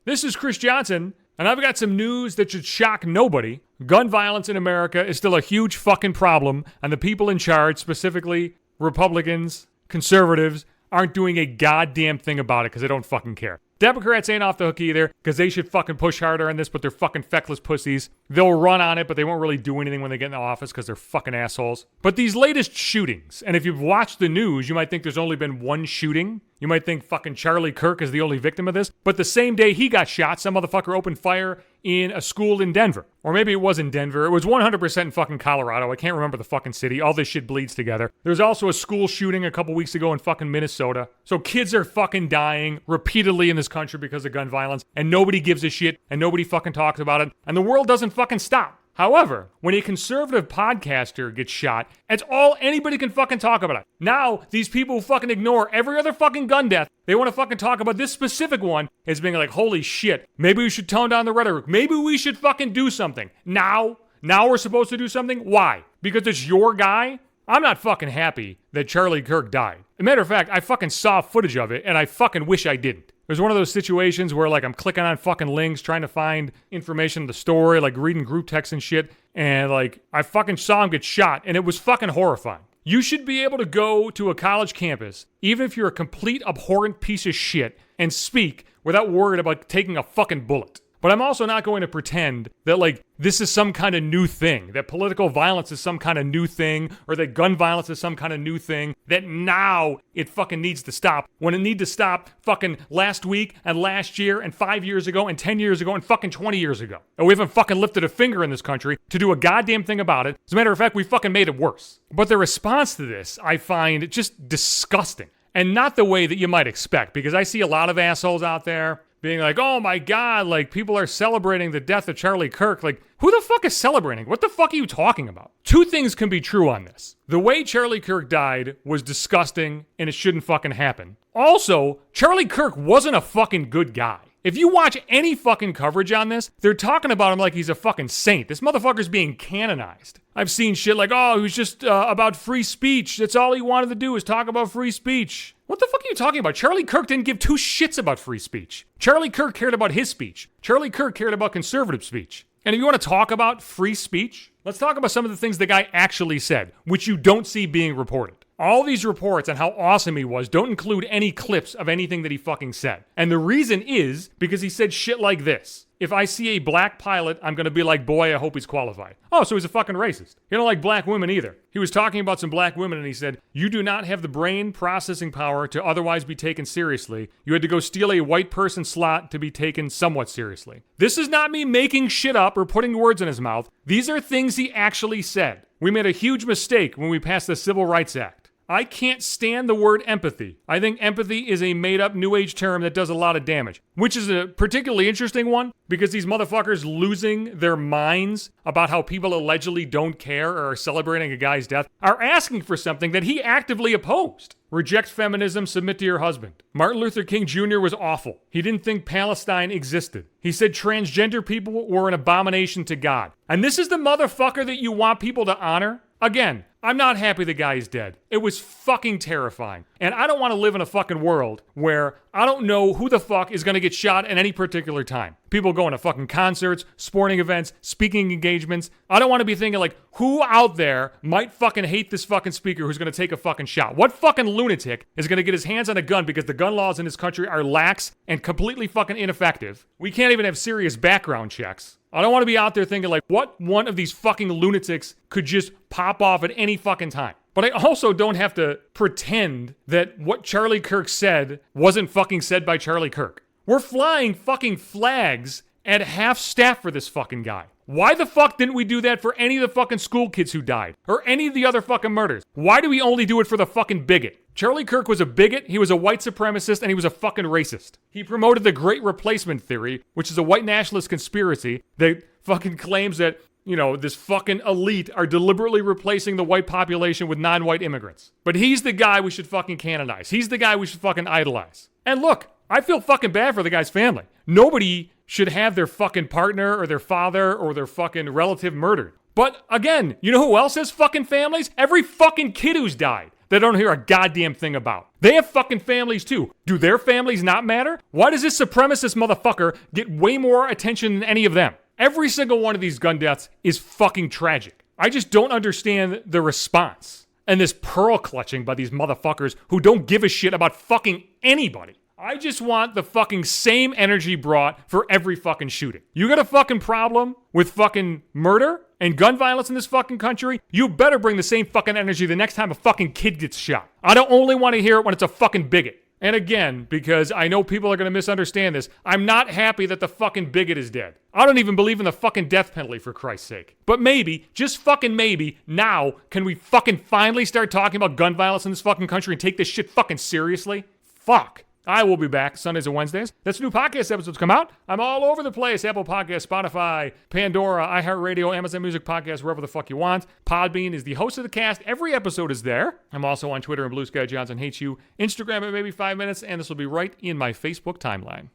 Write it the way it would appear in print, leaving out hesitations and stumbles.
This is Chris Johnson, and I've got some news that should shock nobody. Gun violence in America is still a huge fucking problem, and the people in charge, specifically Republicans, conservatives, aren't doing a goddamn thing about it because they don't fucking care. Democrats ain't off the hook either because they should fucking push harder on this, but they're fucking feckless pussies. They'll run on it, but they won't really do anything when they get in the office because they're fucking assholes. But these latest shootings, and if you've watched the news, you might think there's only been one shooting. You might think fucking Charlie Kirk is the only victim of this. But the same day he got shot, some motherfucker opened fire in a school in Denver. Or maybe it was in Denver. It was 100% in fucking Colorado. I can't remember the fucking city. All this shit bleeds together. There's also a school shooting a couple weeks ago in fucking Minnesota. So kids are fucking dying repeatedly in this country because of gun violence. And nobody gives a shit. And nobody fucking talks about it. And the world doesn't fucking stop. However, when a conservative podcaster gets shot, it's all anybody can fucking talk about it. Now, these people who fucking ignore every other fucking gun death, they want to fucking talk about this specific one as being like, holy shit, maybe we should tone down the rhetoric. Maybe we should fucking do something. Now we're supposed to do something? Why? Because it's your guy? I'm not fucking happy that Charlie Kirk died. As a matter of fact, I fucking saw footage of it, and I fucking wish I didn't. It was one of those situations where, like, I'm clicking on fucking links, trying to find information in the story, like reading group texts and shit, and, like, I fucking saw him get shot, and it was fucking horrifying. You should be able to go to a college campus, even if you're a complete abhorrent piece of shit, and speak without worrying about taking a fucking bullet. But I'm also not going to pretend that, like, this is some kind of new thing, that political violence is some kind of new thing, or that gun violence is some kind of new thing, that now it fucking needs to stop, when it need to stop fucking last week and last year and 5 years ago and 10 years ago and fucking 20 years ago. And we haven't fucking lifted a finger in this country to do a goddamn thing about it. As a matter of fact, we fucking made it worse. But the response to this, I find just disgusting. And not the way that you might expect, because I see a lot of assholes out there being like, oh my God, like, people are celebrating the death of Charlie Kirk. Like, who the fuck is celebrating? What the fuck are you talking about? Two things can be true on this. The way Charlie Kirk died was disgusting, and it shouldn't fucking happen. Also, Charlie Kirk wasn't a fucking good guy. If you watch any fucking coverage on this, they're talking about him like he's a fucking saint. This motherfucker's being canonized. I've seen shit like, oh, he was just about free speech. That's all he wanted to do was talk about free speech. What the fuck are you talking about? Charlie Kirk didn't give two shits about free speech. Charlie Kirk cared about his speech. Charlie Kirk cared about conservative speech. And if you want to talk about free speech, let's talk about some of the things the guy actually said, which you don't see being reported. All these reports on how awesome he was don't include any clips of anything that he fucking said. And the reason is because he said shit like this. If I see a black pilot, I'm going to be like, boy, I hope he's qualified. Oh, so he's a fucking racist. He don't like black women either. He was talking about some black women and he said, you do not have the brain processing power to otherwise be taken seriously. You had to go steal a white person slot to be taken somewhat seriously. This is not me making shit up or putting words in his mouth. These are things he actually said. We made a huge mistake when we passed the Civil Rights Act. I can't stand the word empathy. I think empathy is a made-up New Age term that does a lot of damage, which is a particularly interesting one because these motherfuckers losing their minds about how people allegedly don't care or are celebrating a guy's death are asking for something that he actively opposed. Reject feminism, submit to your husband. Martin Luther King Jr. was awful. He didn't think Palestine existed. He said transgender people were an abomination to God. And this is the motherfucker that you want people to honor? Again, I'm not happy the guy is dead. It was fucking terrifying. And I don't want to live in a fucking world where I don't know who the fuck is going to get shot at any particular time. People going to fucking concerts, sporting events, speaking engagements. I don't want to be thinking like, who out there might fucking hate this fucking speaker who's going to take a fucking shot? What fucking lunatic is going to get his hands on a gun because the gun laws in this country are lax and completely fucking ineffective? We can't even have serious background checks. I don't want to be out there thinking like, what one of these fucking lunatics could just pop off at any fucking time. But I also don't have to pretend that what Charlie Kirk said wasn't fucking said by Charlie Kirk. We're flying fucking flags at half staff for this fucking guy. Why the fuck didn't we do that for any of the fucking school kids who died? Or any of the other fucking murders? Why do we only do it for the fucking bigot? Charlie Kirk was a bigot, he was a white supremacist, and he was a fucking racist. He promoted the Great Replacement Theory, which is a white nationalist conspiracy that fucking claims that, you know, this fucking elite are deliberately replacing the white population with non-white immigrants. But he's the guy we should fucking canonize. He's the guy we should fucking idolize. And look, I feel fucking bad for the guy's family. Nobody should have their fucking partner or their father or their fucking relative murdered. But again, you know who else has fucking families? Every fucking kid who's died. that I don't hear a goddamn thing about. They have fucking families too. Do their families not matter? Why does this supremacist motherfucker get way more attention than any of them? Every single one of these gun deaths is fucking tragic. I just don't understand the response and this pearl clutching by these motherfuckers who don't give a shit about fucking anybody. I just want the fucking same energy brought for every fucking shooting. You got a fucking problem with fucking murder and gun violence in this fucking country? You better bring the same fucking energy the next time a fucking kid gets shot. I don't only want to hear it when it's a fucking bigot. And again, because I know people are going to misunderstand this, I'm not happy that the fucking bigot is dead. I don't even believe in the fucking death penalty, for Christ's sake. But maybe, just fucking maybe, now, can we fucking finally start talking about gun violence in this fucking country and take this shit fucking seriously? Fuck. I will be back Sundays and Wednesdays. That's new podcast episodes come out. I'm all over the place. Apple Podcasts, Spotify, Pandora, iHeartRadio, Amazon Music Podcasts, wherever the fuck you want. Podbean is the host of the cast. Every episode is there. I'm also on Twitter and Blue Sky Johnson Hates You, Instagram at maybe 5 minutes, and this will be right in my Facebook timeline.